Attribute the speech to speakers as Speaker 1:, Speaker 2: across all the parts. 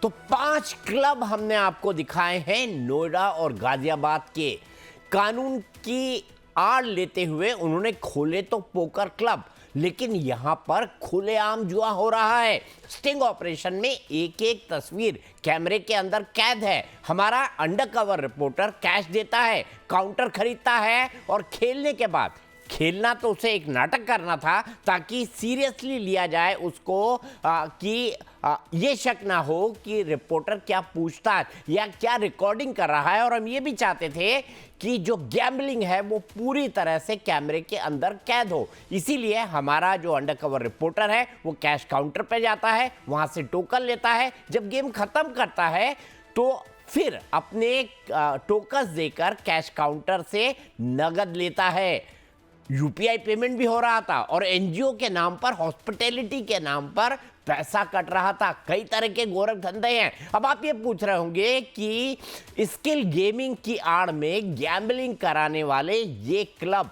Speaker 1: तो 5 क्लब हमने आपको दिखाए हैं नोएडा और गाजियाबाद के। कानून की आड़ लेते हुए उन्होंने खोले तो पोकर क्लब, लेकिन यहां पर खुलेआम जुआ हो रहा है। स्टिंग ऑपरेशन में एक एक तस्वीर कैमरे के अंदर कैद है। हमारा अंडरकवर रिपोर्टर कैश देता है, काउंटर खरीदता है और खेलने के बाद खेलना तो उसे एक नाटक करना था ताकि सीरियसली लिया जाए उसको, कि ये शक ना हो कि रिपोर्टर क्या पूछताछ या क्या रिकॉर्डिंग कर रहा है। और हम ये भी चाहते थे कि जो गैम्बलिंग है वो पूरी तरह से कैमरे के अंदर कैद हो। इसीलिए हमारा जो अंडरकवर रिपोर्टर है वो कैश काउंटर पे जाता है, वहां से टोकन लेता है। जब गेम खत्म करता है तो फिर अपने टोकन देकर कैश काउंटर से नगद लेता है। यूपीआई पेमेंट भी हो रहा था और एनजीओ के नाम पर, हॉस्पिटैलिटी के नाम पर पैसा कट रहा था। कई तरह के गोरख धंधे हैं। अब आप ये पूछ रहे होंगे कि स्किल गेमिंग की आड़ में गैम्बलिंग कराने वाले ये क्लब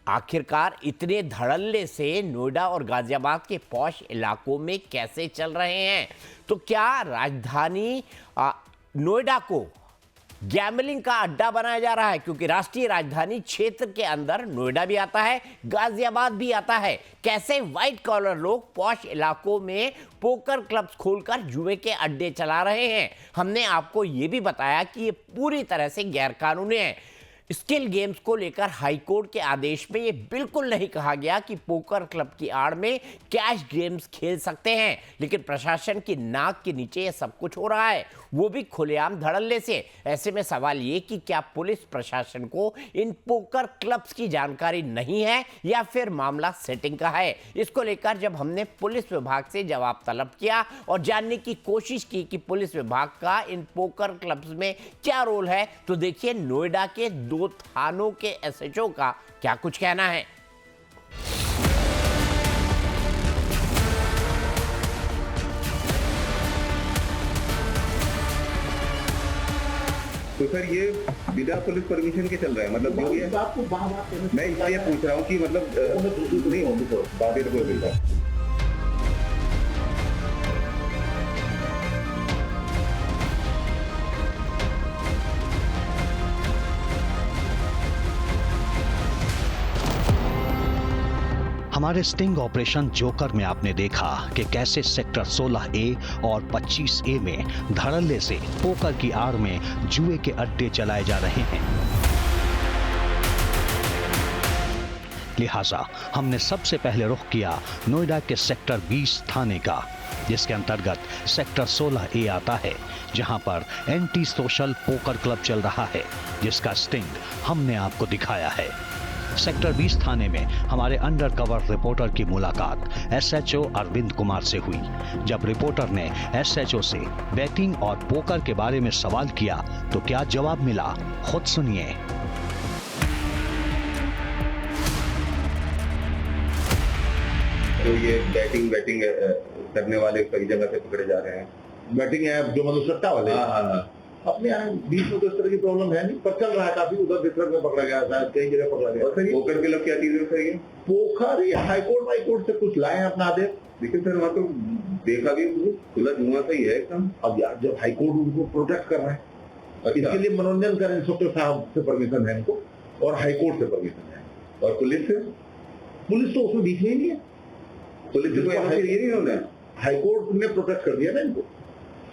Speaker 1: आखिरकार इतने धड़ल्ले से नोएडा और गाजियाबाद के पॉश इलाकों में कैसे चल रहे हैं? तो क्या राजधानी नोएडा को गैम्बलिंग का अड्डा बनाया जा रहा है? क्योंकि राष्ट्रीय राजधानी क्षेत्र के अंदर नोएडा भी आता है, गाजियाबाद भी आता है। कैसे व्हाइट कॉलर लोग पॉश इलाकों में पोकर क्लब्स खोलकर जुए के अड्डे चला रहे हैं। हमने आपको यह भी बताया कि ये पूरी तरह से गैरकानूनी है। स्किल गेम्स को लेकर हाईकोर्ट के आदेश में ये बिल्कुल नहीं कहा गया कि पोकर क्लब की आड़ में कैश गेम्स खेल सकते हैं, लेकिन प्रशासन की नाक के नीचे ये सब कुछ हो रहा है, वो भी खुलेआम धड़ल्ले से। ऐसे में सवाल ये कि क्या पुलिस प्रशासन को इन पोकर क्लब्स की जानकारी नहीं है या फिर मामला सेटिंग का है? इसको लेकर जब हमने पुलिस विभाग से जवाब तलब किया और जानने की कोशिश की कि पुलिस विभाग का इन पोकर क्लब्स में क्या रोल है, तो देखिए नोएडा के 2 थानों के एसएचओ का क्या कुछ कहना है।
Speaker 2: तो सर ये बिना पुलिस परमिशन के चल रहा है, मतलब जो ये मैं इसलिए पूछ रहा हूँ कि मतलब नहीं होगी तो बातें तो कोई बिल्कुल।
Speaker 3: हमारे स्टिंग ऑपरेशन जोकर में आपने देखा कि कैसे सेक्टर 16A और 25A में धड़ल्ले से पोकर की आड़ में जुए के अड्डे चलाए जा रहे हैं। लिहाजा हमने सबसे पहले रुख किया नोएडा के सेक्टर 20 थाने का, जिसके अंतर्गत सेक्टर 16A आता है, जहां पर एंटी सोशल पोकर क्लब चल रहा है, जिसका स्टिंग हमने आपको दिखाया है। सेक्टर 20 थाने में हमारे अंडरकवर रिपोर्टर की मुलाकात एसएचओ अरविंद कुमार से हुई। जब रिपोर्टर ने एसएचओ से बैटिंग और पोकर के बारे में सवाल किया तो क्या जवाब मिला, खुद सुनिए।
Speaker 2: तो ये बैटिंग करने वाले कई जगह से पकड़े जा रहे हैं।
Speaker 4: बैटिंग है जो मतलब सट्टा वाले।
Speaker 2: हाँ।
Speaker 4: अपने यहाँ बीच में तो इस तरह की प्रॉब्लम है नहीं, पर चल रहा है काफी। उधर दिसरत में पकड़ा गया था, कई जगह पकड़ा गया।
Speaker 2: पोकर के लोग क्या चीज है ये?
Speaker 4: पोखर हाईकोर्ट से कुछ लाए अपना आदेश,
Speaker 2: लेकिन सर वहाँ तो देखा भी खुला जुआ सही है एकदम।
Speaker 4: अब यार जब हाईकोर्ट उनको प्रोटेक्ट कर रहा है, इसके लिए मनोरंजन कर इंस्पेक्टर साहब से परमिशन है इनको और हाईकोर्ट से परमिशन है। और पुलिस तो उसमें बीच में ही नहीं है।
Speaker 2: पुलिस से नहीं होता है,
Speaker 4: हाईकोर्ट ने प्रोटेक्ट कर दिया ना इनको।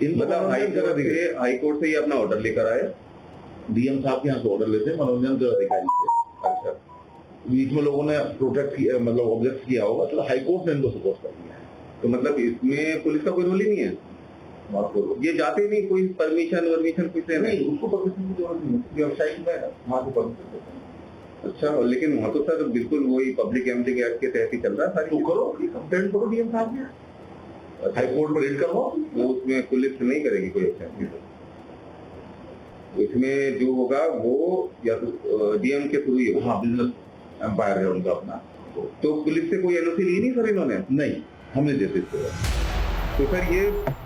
Speaker 2: मतलब हाईकोर्ट से ही अपना ऑर्डर लेकर आए,
Speaker 4: डीएम साहब के यहाँ से ऑर्डर लेते हैं मनोरंजन के अधिकारी से। अच्छा, बीच में लोगों ने प्रोटेक्ट किया, मतलब ऑब्जेक्ट किया होगा, तो हाईकोर्ट ने इनको सपोर्ट कर दिया है।
Speaker 2: तो मतलब इसमें पुलिस का कोई रोल ही नहीं है? ये जाते ही नहीं, कोई परमिशन कुछ
Speaker 4: नहीं, उसको परमिशन की जरूरत नहीं है, वेबसाइट में वहाँ को परमिशन देते हैं।
Speaker 2: अच्छा, लेकिन वहाँ तो सर बिल्कुल वही पब्लिक गैम्बलिंग एक्ट के तहत ही चल रहा है।
Speaker 4: तो करो, कंप्लेंट करो डीएम साहब ने, हाईकोर्ट में रेड करवाओ।
Speaker 2: वो उसमें पुलिस नहीं करेगी कोई एक्शन? इसमें जो होगा वो या तो डीएम के थ्रू ही होगा।
Speaker 4: हाँ, बिजनेस एम्पायर है उनका अपना।
Speaker 2: तो पुलिस से कोई एनओसी ली नहीं सर इन्होंने?
Speaker 4: नहीं, हमने देते।
Speaker 2: तो सर ये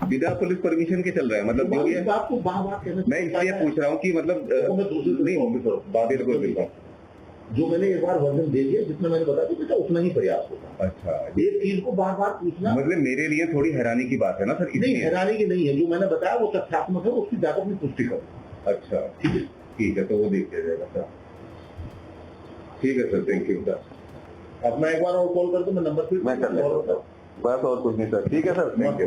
Speaker 2: बिना पुलिस परमिशन के चल रहा है, मतलब जो ये
Speaker 4: आपको बार-बार कहना,
Speaker 2: मैं इसलिए पूछ रहा हूँ कि मतलब नहीं होंगे सर बातें तो कोई बिल्कुल।
Speaker 4: जो मैंने एक बार वर्जन दे दिया, जितना मैंने बताया कि बेटा उतना ही पर्याप्त होगा।
Speaker 2: अच्छा,
Speaker 4: एक चीज को बार बार पूछना
Speaker 2: मतलब मेरे लिए थोड़ी हैरानी की बात है ना सर,
Speaker 4: नहीं,
Speaker 2: इसलिए।
Speaker 4: हैरानी की नहीं है। जो मैंने बताया वो तथ्यात्मक है, उसकी जाकर अपनी पुष्टि करो।
Speaker 2: अच्छा, ठीक है, तो वो देख लिया जाएगा सर। ठीक है सर, थैंक यू सर।
Speaker 4: अपना एक बार और कॉल कर दो, मैं नंबर फिर
Speaker 2: मैं कर लेता हूँ, बस और कुछ नहीं सर। ठीक है सर, थैंक यू।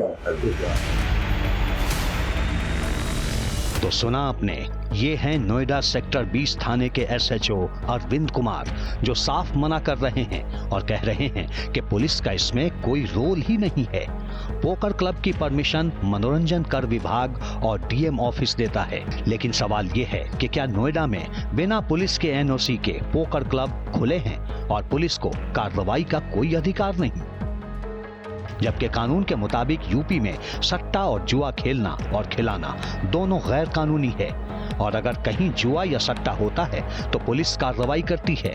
Speaker 3: तो सुना आपने, ये हैं नोएडा सेक्टर 20 थाने के एसएचओ अरविंद कुमार, जो साफ मना कर रहे हैं और कह रहे हैं कि पुलिस का इसमें कोई रोल ही नहीं है। पोकर क्लब की परमिशन मनोरंजन कर विभाग और डीएम ऑफिस देता है। लेकिन सवाल ये है कि क्या नोएडा में बिना पुलिस के एनओसी के पोकर क्लब खुले हैं और पुलिस को कार्रवाई का कोई अधिकार नहीं? जबकि कानून के मुताबिक यूपी में सट्टा और जुआ खेलना और खिलाना दोनों गैर कानूनी है, और अगर कहीं जुआ या सट्टा होता है तो पुलिस कार्रवाई करती है।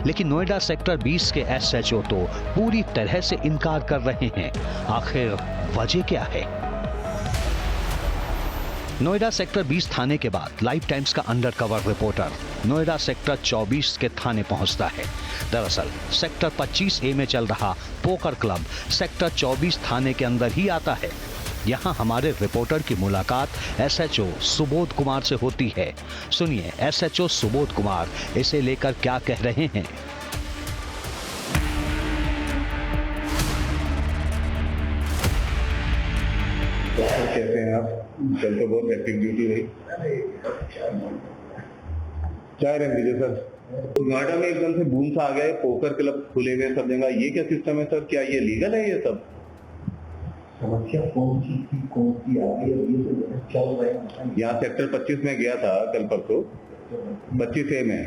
Speaker 3: लेकिन नोएडा सेक्टर 20 के एसएचओ तो पूरी तरह से इनकार कर रहे हैं। आखिर वजह क्या है? नोएडा सेक्टर 20 थाने के बाद लाइफ टाइम्स का अंडरकवर रिपोर्टर नोएडा सेक्टर 24 के थाने पहुंचता है। दरअसल सेक्टर 25A में चल रहा पोकर क्लब सेक्टर 24 थाने के अंदर ही आता है। यहां हमारे रिपोर्टर की मुलाकात एसएचओ सुबोध कुमार से होती है। सुनिए एसएचओ सुबोध कुमार इसे लेकर क्या कह रहे हैं।
Speaker 2: कैसे हैं आप? कल तो बहुत हेक्टिक ड्यूटी रही। चाय रख दीजिए सर। नोएडा में एकदम से बूम सा आ गया है, पोकर क्लब खुले हुए सब जगह, ये क्या सिस्टम है सर? क्या ये लीगल है ये सब?
Speaker 4: समस्या कौन सी थी, कौन सी आ गई, ये तो चल रहा है।
Speaker 2: यहाँ सेक्टर 25 में गया था कल परसों, 25A में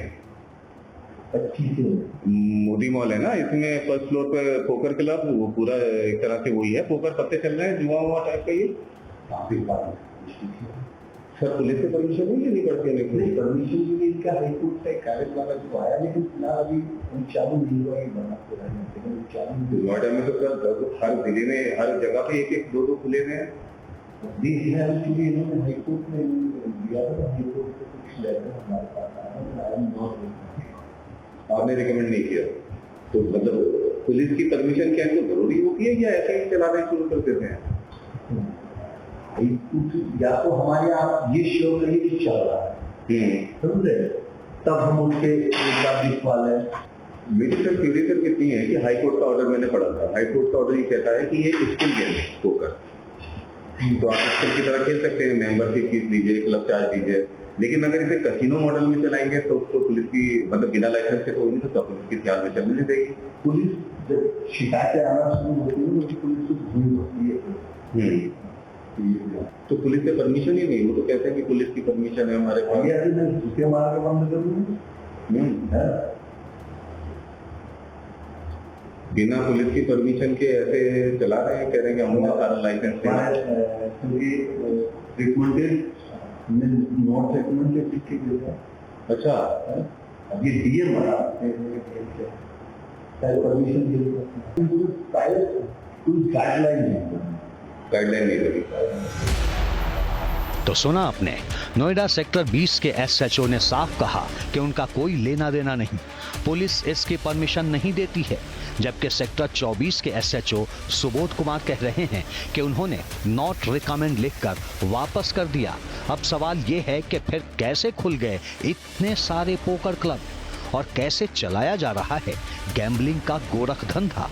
Speaker 4: 25
Speaker 2: मोदी मॉल है ना, इसमें फर्स्ट फ्लोर पे पोकर क्लब, वो पूरा एक तरह से वही है, पोकर पत्ते चल रहे हैं, जुआ हुआ टाइप का। ये सर पुलिस से परमिशन नहीं लेनी पड़ती है?
Speaker 4: नहीं, परमिशन के लिए इनका हाईकोर्ट का कागज वाला जो आया, लेकिन फिलहाल अभी चालू नहीं हुआ है, बनाते रहेंगे चालू।
Speaker 2: नोएडा में तो सर हर जिले में हर जगह पे एक एक दो दो खुले हुए हैं।
Speaker 4: इन्होंने हाईकोर्ट में दिया था, हाईकोर्ट से कुछ लेटर हमारे पास आया,
Speaker 2: आपने रिकमेंड नहीं किया तो मतलब पुलिस की परमिशन क्या इनको जरूरी होती है या ऐसे ही चलाना शुरू कर देते हैं?
Speaker 4: या तो हमारे यहाँ ये श्योर नहीं कि चल रहा है, समझे, तब हम उनके वाले।
Speaker 2: मेरी सर क्यूरी सर कितनी है कि हाईकोर्ट का ऑर्डर मैंने पढ़ा था, हाईकोर्ट का ऑर्डर ये कहता है कि ये स्किल गेम है पोकर, तो आप स्किल की तरह खेल सकते हैं, मेंबरशिप फीस दीजिए, क्लब चार्ज दीजिए। लेकिन अगर इसे कसिनो मॉडल में चलाएंगे तो उसको पुलिस की मतलब बिना लाइसेंस के तो हो नहीं सकता, पुलिस की ख्याल में चलने नहीं देगी।
Speaker 4: पुलिस जब शिकायतें आना शुरू होती है तो पुलिस को भूल होती है,
Speaker 2: तो पुलिस से परमिशन ही नहीं, वो तो कहते हैं कि पुलिस की परमिशन है हमारे पास।
Speaker 4: उसके मार के बंद कर दूंगा,
Speaker 2: बिना पुलिस की परमिशन के ऐसे चला रहे हैं, कह रहे हैं कि हमने सारा लाइसेंस
Speaker 4: नॉट रिकमेंडेड।
Speaker 2: अच्छा,
Speaker 4: अब ये डीएम बना परमिशन कोई गाइडलाइन नहीं लगी।
Speaker 3: तो सुना आपने, नोएडा सेक्टर 20 के एसएचओ ने साफ कहा कि उनका कोई लेना देना नहीं, पुलिस इसकी परमिशन नहीं देती है। जबकि सेक्टर 24 के एसएचओ सुबोध कुमार कह रहे हैं कि उन्होंने नॉट रिकमेंड लिखकर वापस कर दिया। अब सवाल ये है कि फिर कैसे खुल गए इतने सारे पोकर क्लब और कैसे चलाया जा रहा है गैम्बलिंग का गोरख धंधा।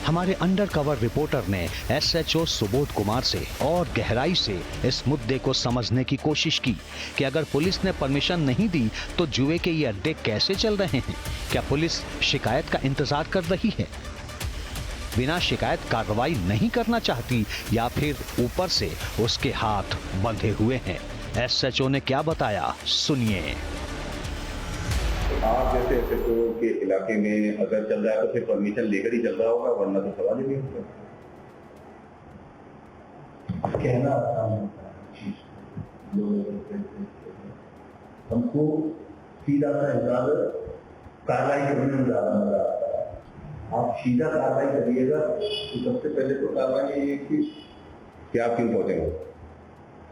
Speaker 3: हमारे अंडरकवर रिपोर्टर ने एसएचओ सुबोध कुमार से और गहराई से इस मुद्दे को समझने की कोशिश की कि अगर पुलिस ने परमिशन नहीं दी तो जुए के ये अड्डे कैसे चल रहे हैं। क्या पुलिस शिकायत का इंतजार कर रही है, बिना शिकायत कार्रवाई नहीं करना चाहती, या फिर ऊपर से उसके हाथ बंधे हुए हैं? एसएचओ ने क्या बताया, सुनिए।
Speaker 2: आप जैसे एसएचओ के इलाके में अगर चल रहा है तो फिर परमिशन लेकर ही चल रहा होगा, वरना तो सवाल ही नहीं होता।
Speaker 4: कहना हमको सीधा सा हिसाब कार्रवाई करने में ज्यादा मजा आता है। आप सीधा कार्रवाई करिएगा तो सबसे पहले तो कार्रवाई ये कि
Speaker 2: क्या आप क्यों पहुंचे हो,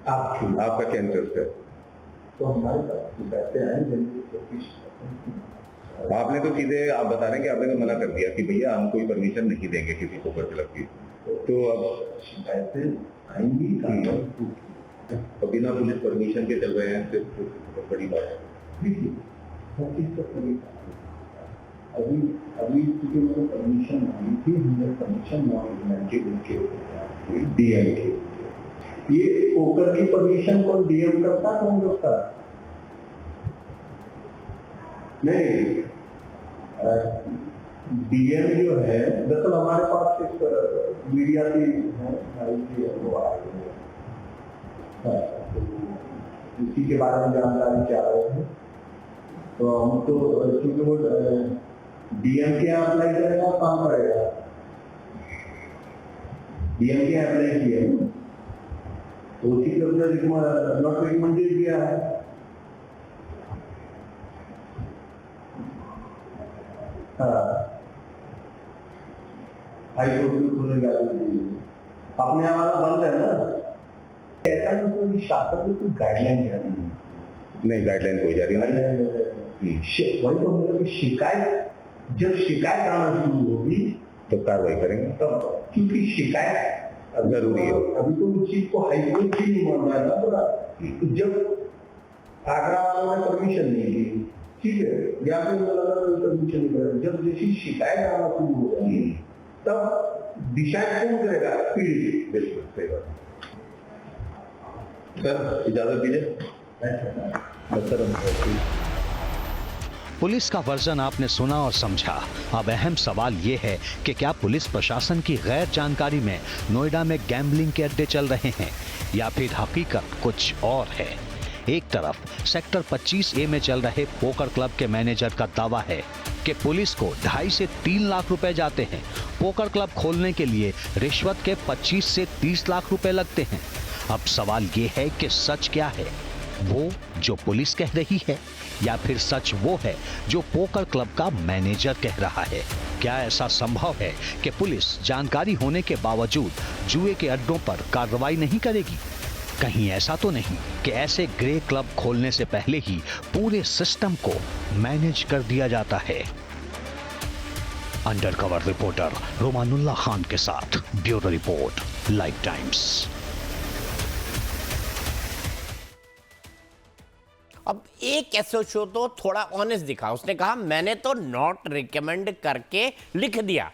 Speaker 4: आप
Speaker 2: आपका क्या इंटरेस्ट है?
Speaker 4: तो हमारे पास पैसे आएंगे।
Speaker 2: आपने तो सीधे आप बता रहे हैं कि आपने तो मना कर दिया कि भैया हम कोई परमिशन नहीं देंगे किसी पोकर क्लब की, तो अब
Speaker 4: पैसे आएंगी
Speaker 2: तो बिना पुलिस परमिशन के चल रहे हैं, तो बड़ी बात है।
Speaker 4: देखिए अभी चूंकि मैंने परमिशन मांगी थी, हमने परमिशन मांगी डीएम के। ये पोकर की परमिशन कौन डीएम करता कौन करता? नहीं, डीएम जो है, दरअसल हमारे पास एक मीडिया की इसी के बारे में जानकारी चाह रहे थे, तो हम तो क्योंकि वो डीएम के यहाँ अप्लाई करेगा और काम करेगा, डीएम के अप्लाई किया तो उसी के अंदर नॉट रिकमेंडेड किया है। हाईकोर्ट में खुलेगा, अपने हमारा बंद है ना, ऐसा नहीं कोई शासन में कोई गाइडलाइन जारी
Speaker 2: नहीं, गाइडलाइन कोई जारी नहीं है।
Speaker 4: वही तो मतलब शिकायत, जब शिकायत आना शुरू होगी
Speaker 2: तो कार्रवाई करेंगे,
Speaker 4: तब, क्योंकि शिकायत
Speaker 2: जरूरी है।
Speaker 4: अभी तो उस चीज को हाईकोर्ट ही नहीं मान रहा था, जब आगरा वालों ने परमिशन नहीं दी, ठीक है, या फिर परमिशन नहीं करेगा, जब जैसी शिकायत आना शुरू होगी तब डिसाइड कौन करेगा? पीड़ित।
Speaker 2: बिल्कुल सही बात। सर इजाजत दीजिए।
Speaker 3: पुलिस का वर्जन आपने सुना और समझा। अब अहम सवाल ये है कि क्या पुलिस प्रशासन की गैर जानकारी में नोएडा में गैम्बलिंग के अड्डे चल रहे हैं या फिर हकीकत कुछ और है। एक तरफ सेक्टर 25A में चल रहे पोकर क्लब के मैनेजर का दावा है कि पुलिस को 2.5 से 3 लाख रुपए जाते हैं। पोकर क्लब खोलने के लिए रिश्वत के 25 से 30 लाख रुपए लगते हैं। अब सवाल ये है कि सच क्या है, वो जो पुलिस कह रही है या फिर सच वो है जो पोकर क्लब का मैनेजर कह रहा है। क्या ऐसा संभव है कि पुलिस जानकारी होने के बावजूद जुए के अड्डों पर कार्रवाई नहीं करेगी? कहीं ऐसा तो नहीं कि ऐसे ग्रे क्लब खोलने से पहले ही पूरे सिस्टम को मैनेज कर दिया जाता है। अंडरकवर रिपोर्टर रोमानुल्लाह खान के साथ ब्यूरो रिपोर्ट, लाइव टाइम्स।
Speaker 1: अब एक एसओ तो थोड़ा ऑनेस्ट दिखा, उसने कहा मैंने तो नॉट रिकमेंड करके लिख दिया।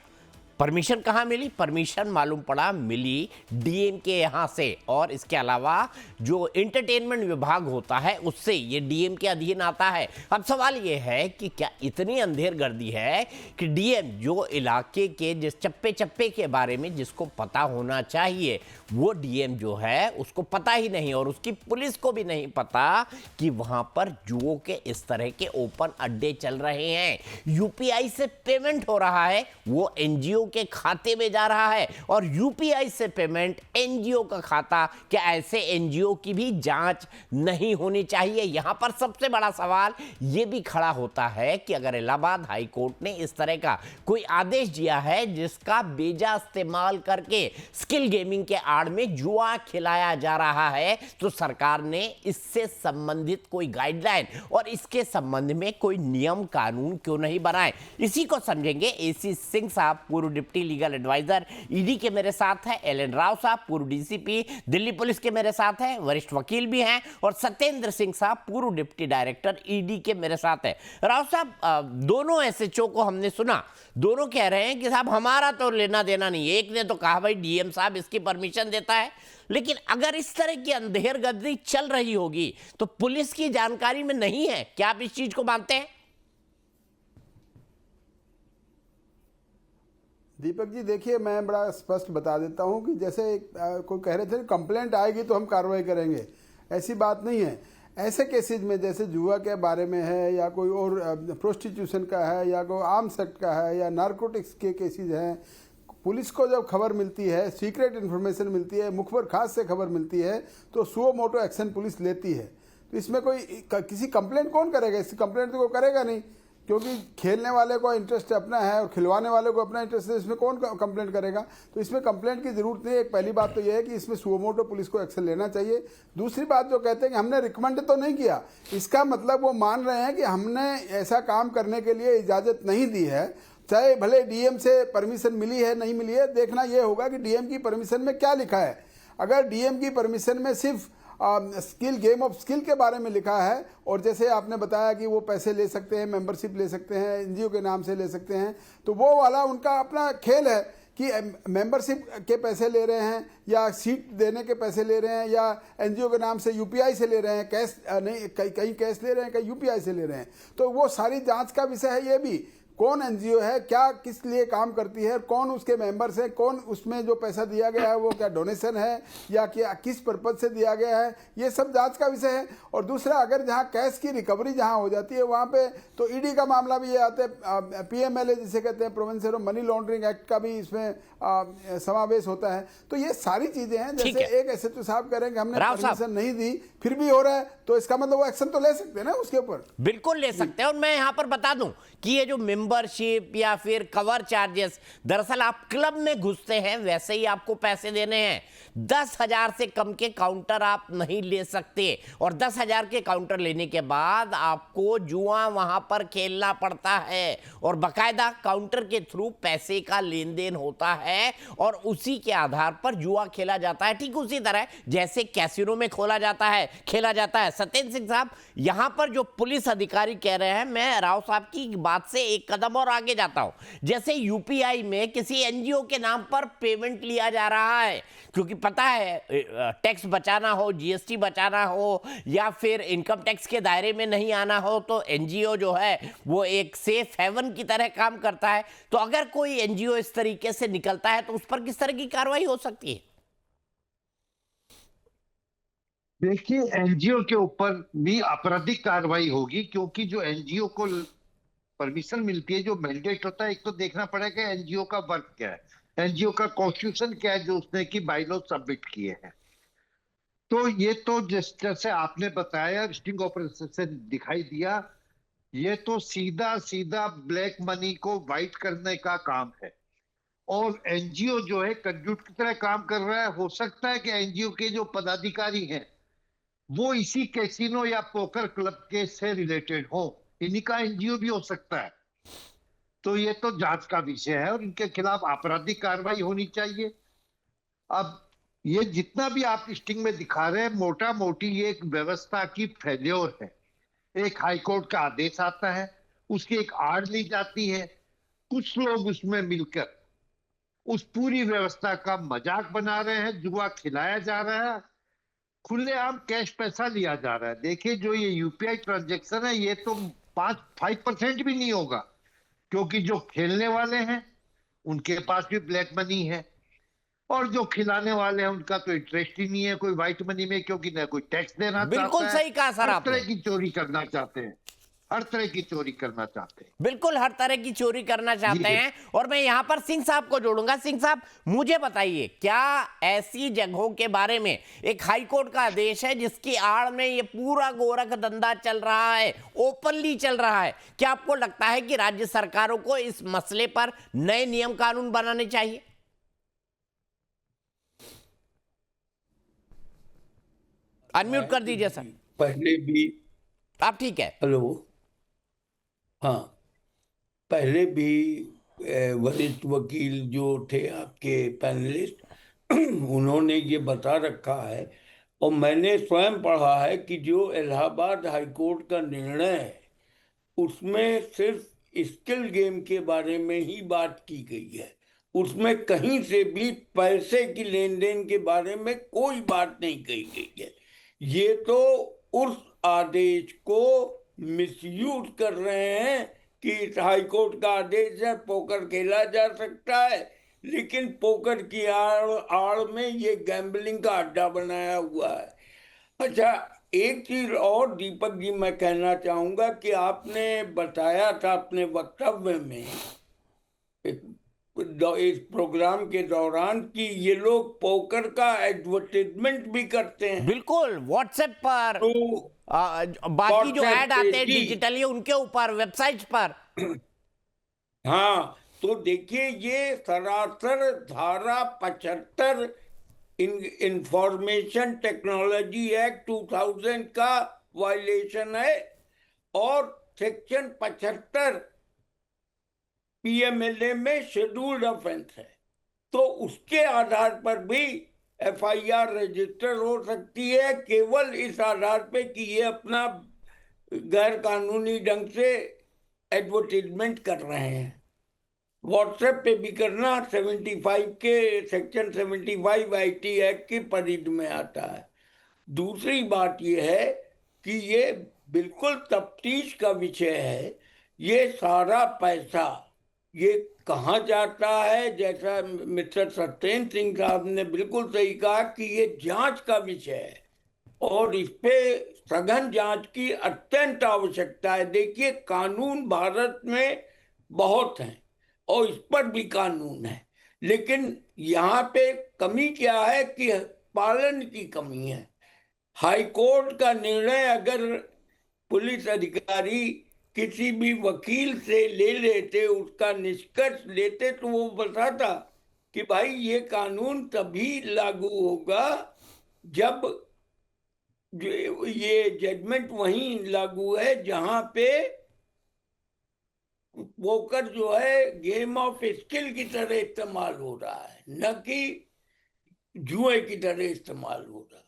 Speaker 1: परमिशन कहाँ मिली? परमिशन मालूम पड़ा मिली डीएम के यहाँ से, और इसके अलावा जो एंटरटेनमेंट विभाग होता है उससे, ये डीएम के अधीन आता है। अब सवाल ये है कि क्या इतनी अंधेरगर्दी है कि डीएम जो इलाके के जिस चप्पे चप्पे के बारे में जिसको पता होना चाहिए वो डीएम जो है उसको पता ही नहीं, और उसकी पुलिस को भी नहीं पता कि वहां पर जुओ के इस तरह के ओपन अड्डे चल रहे हैं। यूपीआई से पेमेंट हो रहा है, वो एनजीओ के खाते में जा रहा है, और यूपीआई से पेमेंट एनजीओ का खाता, क्या ऐसे एनजीओ की भी जांच नहीं होनी चाहिए? यहां पर सबसे बड़ा सवाल यह भी खड़ा होता है कि अगर इलाहाबाद हाई कोर्ट ने इस तरह का कोई आदेश दिया है जिसका बेजा इस्तेमाल करके स्किल गेमिंग के आड़ में जुआ खिलाया जा रहा है, तो सरकार ने इससे संबंधित कोई गाइडलाइन और इसके संबंध में कोई नियम कानून क्यों नहीं बनाए? इसी को समझेंगे। एसी सिंह साहब पूर्व डिप्टी लीगल एडवाइजर ईडी के मेरे साथ है, एल एन राव साहब पूर्व डीसीपी दिल्ली पुलिस के मेरे साथ है, वरिष्ठ वकील भी हैं, और सत्येंद्र सिंह साहब पूर्व डिप्टी डायरेक्टर ईडी के मेरे साथ है। राव साहब, दोनों एसएचओ को हमने सुना, दोनों कह रहे हैं कि साहब हमारा तो लेना देना नहीं। एक ने तो कहा भाई डीएम साहब इसकी परमिशन देता है, लेकिन अगर इस तरह की अंधेरगर्दी चल रही होगी तो पुलिस की जानकारी में नहीं है। क्या आप इस चीज को मानते हैं?
Speaker 5: दीपक जी देखिए, मैं बड़ा स्पष्ट बता देता हूं कि जैसे कोई कह रहे थे कंप्लेंट आएगी तो हम कार्रवाई करेंगे, ऐसी बात नहीं है। ऐसे केसेज में जैसे जुआ के बारे में है या कोई और प्रोस्टिट्यूशन का है या कोई आर्म्स एक्ट का है या नारकोटिक्स के केसेज हैं, पुलिस को जब खबर मिलती है, सीक्रेट इन्फॉर्मेशन मिलती है, मुखबर खास से खबर मिलती है, तो सुओ मोटो एक्शन पुलिस लेती है। तो इसमें कोई किसी कंप्लेंट कौन करेगा? इसकी कंप्लेंट तो कोई करेगा नहीं। क्योंकि खेलने वाले को इंटरेस्ट अपना है और खिलवाने वाले को अपना इंटरेस्ट है, इसमें कौन कंप्लेंट करेगा? तो इसमें कंप्लेंट की जरूरत नहीं है। एक पहली बात तो यह है कि इसमें सुओ मोटो पुलिस को एक्शन लेना चाहिए। दूसरी बात जो कहते हैं कि हमने रिकमेंड तो नहीं किया, इसका मतलब वो मान रहे हैं कि हमने ऐसा काम करने के लिए इजाज़त नहीं दी है। चाहे भले डीएम से परमिशन मिली है नहीं मिली है, देखना यह होगा कि डीएम की परमिशन में क्या लिखा है। अगर डीएम की परमिशन में सिर्फ स्किल, गेम ऑफ स्किल के बारे में लिखा है, और जैसे आपने बताया कि वो पैसे ले सकते हैं, मेंबरशिप ले सकते हैं, एनजीओ के नाम से ले सकते हैं, तो वो वाला उनका अपना खेल है कि मेंबरशिप के पैसे ले रहे हैं या सीट देने के पैसे ले रहे हैं या एनजीओ के नाम से यूपीआई से ले रहे हैं, कैश नहीं, कहीं कैश ले रहे हैं, कहीं यूपीआई से ले रहे हैं। तो वो सारी जांच का विषय है ये भी, कौन एनजीओ है, क्या किस लिए काम करती है, कौन उसके मेंबर्स हैं, कौन उसमें जो पैसा दिया गया है वो क्या डोनेशन है या क्या किस पर्पज से दिया गया है, ये सब जांच का विषय है। और दूसरा, अगर जहां कैश की रिकवरी जहां हो जाती है वहां पे तो ईडी का मामला भी ये आता है, पीएमएलए जिसे कहते हैं, प्रोविंशियल मनी लॉन्ड्रिंग एक्ट का भी इसमें समावेश होता है। तो ये सारी चीजें हैं। जैसे एक एसएचओ साहब कह रहे हैं कि हमने परमिशन नहीं दी फिर भी हो रहा है, तो इसका मतलब वो एक्शन तो ले सकते हैं ना उसके ऊपर।
Speaker 1: बिल्कुल ले सकते हैं। और मैं यहां पर बता दूं कि ये जो मेंबरशिप या फिर कवर चार्जेस, दरअसल आप क्लब में घुसते हैं वैसे ही आपको पैसे देने हैं। 10,000 से कम के काउंटर आप नहीं ले सकते, और 10,000 के काउंटर लेने के बाद आपको जुआ वहां पर खेलना पड़ता है, और बकायदा काउंटर के थ्रू पैसे का लेन देन होता है और उसी के आधार पर जुआ खेला जाता है। ठीक उसी तरह जैसे कैसीनो में खेला जाता है। सत्येंद्र सिंह साहब, यहां पर जो पुलिस अधिकारी कह रहे हैं, मैं राव साहब की बात से एक कदम और आगे जाता हूं। जैसे यूपीआई में किसी एनजीओ के नाम पर पेमेंट लिया जा रहा है, क्योंकि पता है टैक्स बचाना हो, जीएसटी बचाना हो या फिर इनकम टैक्स के दायरे में नहीं आना हो, तो एनजीओ जो है वो एक सेफ हेवन की तरह काम करता है। तो अगर कोई एनजीओ इस तरीके से निकलता है तो उस पर किस तरह की कार्रवाई हो सकती है?
Speaker 6: देखिए, एनजीओ के ऊपर भी आपराधिक कार्रवाई होगी, क्योंकि जो एनजीओ को परमिशन मिलती है, जो मैंडेट होता है, एक तो देखना पड़ेगा एनजीओ का वर्क क्या है, एनजीओ का कॉन्स्टिट्यूशन क्या है जो उसने की बाइलॉ सबमिट किए हैं। तो ये तो जिस तरह से आपने बताया स्टिंग ऑपरेशन से दिखाई दिया, ये तो सीधा सीधा ब्लैक मनी को वाइट करने का काम है। और एनजीओ जो है कंड्यूट की तरह काम कर रहा है। हो सकता है कि एनजीओ के जो पदाधिकारी हैं वो इसी कैसीनो या पोकर क्लब के से रिलेटेड हो, इन्हीं का एनजीओ भी हो सकता है। तो ये तो जांच का विषय है और इनके खिलाफ आपराधिक कार्रवाई होनी चाहिए। अब ये जितना भी आप स्टिंग में दिखा रहे हैं, मोटा मोटी ये एक व्यवस्था की फेल्योर है। एक हाईकोर्ट का आदेश आता है, उसकी एक आड़ ली जाती है, कुछ लोग उसमें मिलकर उस पूरी व्यवस्था का मजाक बना रहे हैं, जुआ खिलाया जा रहा है, खुलेआम कैश पैसा लिया जा रहा है। देखिए, जो ये यूपीआई ट्रांजैक्शन है, ये तो 5% भी नहीं होगा, क्योंकि जो खेलने वाले हैं उनके पास भी ब्लैक मनी है, और जो खिलाने वाले हैं उनका तो इंटरेस्ट ही नहीं है कोई व्हाइट मनी में, क्योंकि न कोई टैक्स देना चाहता है।
Speaker 1: बिल्कुल सही कहा सर आपने।
Speaker 6: हर तरह की चोरी करना चाहते हैं, हर तरह की चोरी करना चाहते हैं।
Speaker 1: बिल्कुल हर तरह की चोरी करना चाहते हैं। और मैं यहां पर सिंह साहब को जोड़ूंगा। सिंह साहब, मुझे बताइए, क्या ऐसी जगहों के बारे में एक हाईकोर्ट का आदेश है जिसकी आड़ में ये पूरा गोरख धंधा चल रहा है, ओपनली चल रहा है? क्या आपको लगता है कि राज्य सरकारों को इस मसले पर नए नियम कानून बनाने चाहिए? अनम्यूट कर दीजिए सर।
Speaker 7: पहले भी
Speaker 1: आप ठीक है?
Speaker 7: हेलो, हाँ, पहले भी वरिष्ठ वकील जो थे आपके पैनलिस्ट उन्होंने ये बता रखा है, और मैंने स्वयं पढ़ा है कि जो इलाहाबाद हाईकोर्ट का निर्णय है उसमें सिर्फ स्किल गेम के बारे में ही बात की गई है। उसमें कहीं से भी पैसे की लेन देन के बारे में कोई बात नहीं कही गई है। ये तो उस आदेश को मिसयूज कर रहे हैं कि हाईकोर्ट का आदेश है, पोकर खेला जा सकता है, लेकिन पोकर की आड़ में ये गैम्बलिंग का अड्डा बनाया हुआ है। अच्छा, एक चीज और दीपक जी मैं कहना चाहूंगा कि आपने बताया था अपने वक्तव्य में, एक इस प्रोग्राम के दौरान कि ये लोग पोकर का एडवर्टाइजमेंट भी करते हैं।
Speaker 1: बिल्कुल, व्हाट्सएप पर
Speaker 7: तो
Speaker 1: बाकी जो
Speaker 7: WhatsApp
Speaker 1: ऐड
Speaker 7: पे
Speaker 1: आते हैं
Speaker 7: जी।
Speaker 1: डिजिटली उनके ऊपर, वेबसाइट पर।
Speaker 7: हाँ, तो देखिए ये सरासर धारा 75 इंफॉर्मेशन टेक्नोलॉजी एक्ट 2000 का वायलेशन है और सेक्शन 75 पीएमएलए में शेड्यूल्ड ऑफेंस है। तो उसके आधार पर भी एफआईआर रजिस्टर हो सकती है, केवल इस आधार पे कि ये अपना गैर कानूनी ढंग से एडवर्टीजमेंट कर रहे हैं। व्हाट्सएप पे भी करना 75 के सेक्शन 75 आईटी एक्ट की परिधि में आता है। दूसरी बात यह है कि ये बिल्कुल तफ्तीश का विषय है। ये सारा पैसा ये कहाँ जाता है, जैसा मिस्टर सत्येंद्र सिंह साहब ने बिल्कुल सही कहा कि ये जांच का विषय है और इस पे सघन जांच की अत्यंत आवश्यकता है। देखिए कानून भारत में बहुत हैं और इस पर भी कानून है, लेकिन यहाँ पे कमी क्या है कि पालन की कमी है। हाई कोर्ट का निर्णय अगर पुलिस अधिकारी किसी भी वकील से ले लेते, उसका निष्कर्ष लेते, तो वो बताता कि भाई ये कानून तभी लागू होगा जब ये जजमेंट वहीं लागू है जहां पे पोकर जो है गेम ऑफ स्किल की तरह इस्तेमाल हो रहा है, न कि जुए की तरह इस्तेमाल हो रहा है।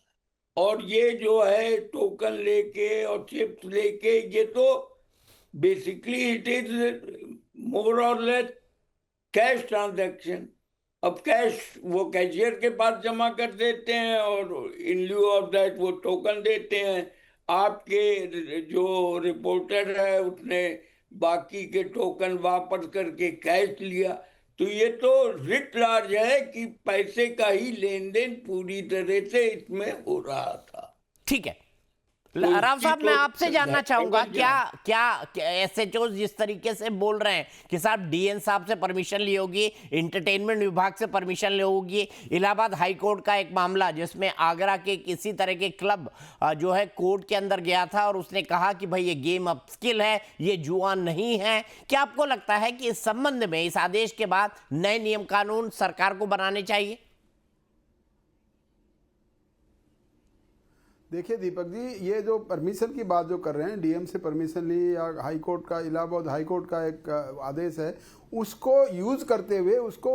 Speaker 7: और ये जो है टोकन लेके और चिप्स लेके, ये तो बेसिकली इट इज मोर और लेस कैश ट्रांजैक्शन। अब कैश वो कैशियर के पास जमा कर देते हैं और इन ल्यू ऑफ दैट वो टोकन देते हैं। आपके जो रिपोर्टर है उसने बाकी के टोकन वापस करके कैश लिया। तो ये तो रिट लार्ज है कि पैसे का ही लेन देन पूरी तरह से इसमें हो रहा था।
Speaker 1: ठीक है
Speaker 7: तो
Speaker 1: राव
Speaker 7: इसकी
Speaker 1: साहब, मैं
Speaker 7: तो
Speaker 1: आपसे जानना चाहूंगा,
Speaker 7: जांच-
Speaker 1: क्या एसएचओ जिस तरीके से बोल रहे हैं कि साहब डीएन साहब से परमिशन ली होगी, इंटरटेनमेंट विभाग से परमिशन ली होगी, इलाहाबाद हाई कोर्ट का एक मामला जिसमें आगरा के किसी तरह के क्लब जो है कोर्ट के अंदर गया था और उसने कहा कि भाई ये गेम ऑफ स्किल है, ये जुआ नहीं है। क्या आपको लगता है कि इस संबंध में इस आदेश के बाद नए नियम कानून सरकार को बनाने चाहिए?
Speaker 5: देखिए दीपक जी, ये जो परमिशन की बात जो कर रहे हैं, डीएम से परमिशन ली या हाई कोर्ट का, इलाहाबाद हाई कोर्ट का एक आदेश है, उसको यूज़ करते हुए उसको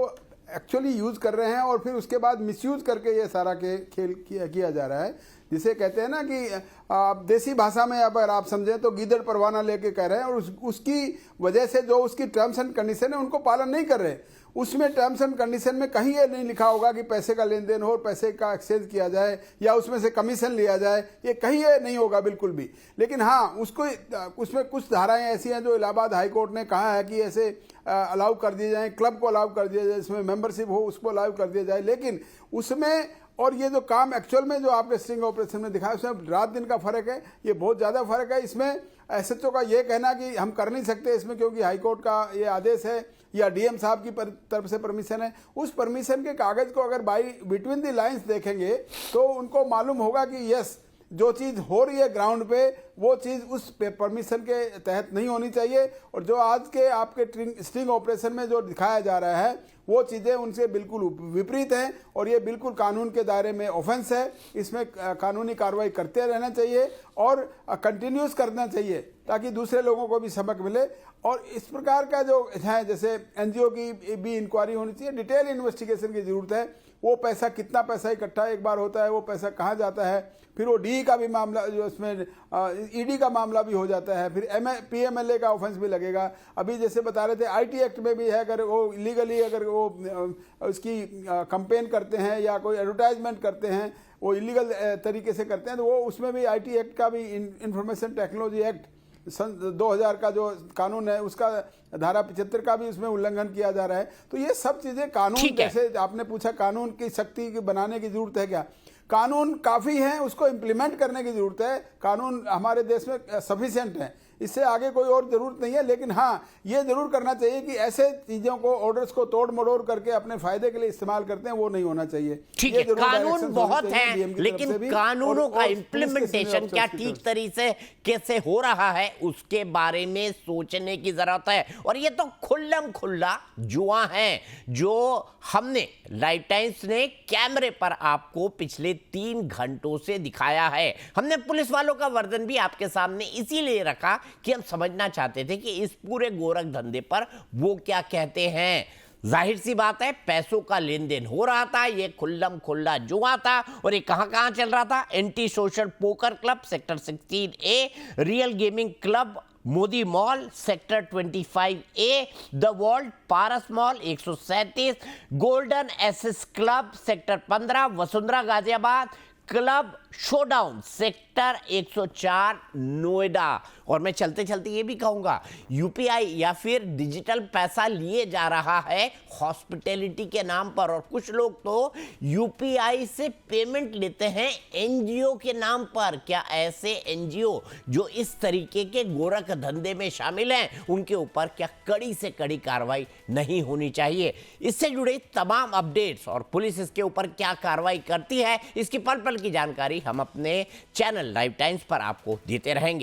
Speaker 5: एक्चुअली यूज़ कर रहे हैं और फिर उसके बाद मिसयूज़ करके ये सारा खेल किया जा रहा है। जिसे कहते हैं ना कि देसी भाषा में अगर आप समझें तो गीदड़ परवाना लेके कह रहे हैं और उसकी वजह से जो उसकी टर्म्स एंड कंडीशन है उनको पालन नहीं कर रहे। उसमें टर्म्स एंड कंडीशन में कहीं ये नहीं लिखा होगा कि पैसे का लेन देन हो, पैसे का एक्सचेंज किया जाए या उसमें से कमीशन लिया जाए, ये कहीं ये नहीं होगा बिल्कुल भी। लेकिन हाँ, उसको उसमें कुछ धाराएं ऐसी हैं जो इलाहाबाद हाई कोर्ट ने कहा है कि ऐसे अलाउ कर दिए जाएं, क्लब को अलाउ कर दिया जाए, इसमें मेंबरशिप हो उसको अलाउ कर दिया जाए। लेकिन उसमें और ये जो काम एक्चुअल में जो आपके स्टिंग ऑपरेशन में दिखाया उसमें रात दिन का फर्क है, ये बहुत ज़्यादा फर्क है। इसमें एसएचओ का ये कहना कि हम कर नहीं सकते इसमें क्योंकि हाई कोर्ट का ये आदेश है या डीएम साहब की तरफ से परमिशन है, उस परमिशन के कागज़ को अगर बिटवीन द लाइंस देखेंगे तो उनको मालूम होगा कि यस, जो चीज़ हो रही है ग्राउंड पे वो चीज़ उस परमिशन के तहत नहीं होनी चाहिए। और जो आज के आपके स्टिंग ऑपरेशन में जो दिखाया जा रहा है वो चीज़ें उनसे बिल्कुल विपरीत हैं और ये बिल्कुल कानून के दायरे में ऑफेंस है। इसमें कानूनी कार्रवाई करते रहना चाहिए और कंटिन्यूस करना चाहिए ताकि दूसरे लोगों को भी सबक मिले। और इस प्रकार का जो है, जैसे एनजीओ की भी इंक्वायरी होनी चाहिए, डिटेल इन्वेस्टिगेशन की ज़रूरत है। वो पैसा, कितना पैसा इकट्ठा एक बार होता है, वो पैसा कहाँ जाता है, फिर वो डी का भी मामला जो इसमें ईडी का मामला भी हो जाता है, फिर पीएमएलए का ऑफेंस भी लगेगा। अभी जैसे बता रहे थे आईटी एक्ट में भी है, अगर वो इलीगली अगर वो उसकी कंपेन करते हैं या कोई एडवर्टाइजमेंट करते हैं, वो इलीगल तरीके से करते हैं, तो वो उसमें भी आईटी एक्ट का भी इंफॉर्मेशन टेक्नोलॉजी एक्ट सन 2000 का जो कानून है उसका धारा 75 का भी उसमें उल्लंघन किया जा रहा है। तो ये सब चीजें कानून, जैसे आपने पूछा कानून की शक्ति बनाने की जरूरत है क्या, कानून काफ़ी हैं, उसको इम्प्लीमेंट करने की ज़रूरत है। कानून हमारे देश में सफिशिएंट है, इससे आगे कोई और जरूरत नहीं है। लेकिन हाँ, ये जरूर करना चाहिए कि ऐसे चीजों को, ऑर्डर्स को तोड़ मरोड़ करके अपने फायदे के लिए इस्तेमाल करते हैं, वो नहीं होना चाहिए।
Speaker 1: ठीक
Speaker 5: ये
Speaker 1: है,
Speaker 5: जरूर
Speaker 1: कानून
Speaker 5: डायरेक्शंस
Speaker 1: बहुत
Speaker 5: होने चाहिए
Speaker 1: हैं,
Speaker 5: डीएम की तरफ से
Speaker 1: लेकिन
Speaker 5: भी,
Speaker 1: कानूनों
Speaker 5: और
Speaker 1: का
Speaker 5: पुलिस के
Speaker 1: इम्प्लीमेंटेशन
Speaker 5: सीनियर
Speaker 1: क्या
Speaker 5: ऑफिसर्स की
Speaker 1: ठीक
Speaker 5: तरफ से।
Speaker 1: तरीके से कैसे हो रहा है उसके बारे में सोचने की जरूरत है। और ये तो खुल्लम खुल्ला जुआ है जो हमने लाइफ टाइम्स ने कैमरे पर आपको पिछले 3 घंटों से दिखाया है। हमने पुलिस वालों का वर्जन भी आपके सामने इसीलिए रखा कि हम समझना चाहते थे कि इस पूरे गोरख धंधे पर वो क्या कहते हैं। जाहिर सी बात है, पैसों का लेन देन हो रहा था, ये खुल्लम खुल्ला जुआ था। और ये कहां चल रहा था? Anti social poker club sector 16A, real gaming club Modi mall sector 25A, the world Paras mall 137, golden SS club sector 15, Vasundhara Ghaziabad club showdown sector 104 Noida. और मैं चलते चलते ये भी कहूंगा, यूपीआई या फिर डिजिटल पैसा लिए जा रहा है हॉस्पिटैलिटी के नाम पर। और कुछ लोग तो यूपीआई से पेमेंट लेते हैं एनजीओ के नाम पर। क्या ऐसे एनजीओ जो इस तरीके के गोरख धंधे में शामिल हैं, उनके ऊपर क्या कड़ी से कड़ी कार्रवाई नहीं होनी चाहिए? इससे जुड़े तमाम अपडेट्स और पुलिस इसके ऊपर क्या कार्रवाई करती है, इसकी पल पल की जानकारी हम अपने चैनल लाइव टाइम्स पर आपको देते रहेंगे।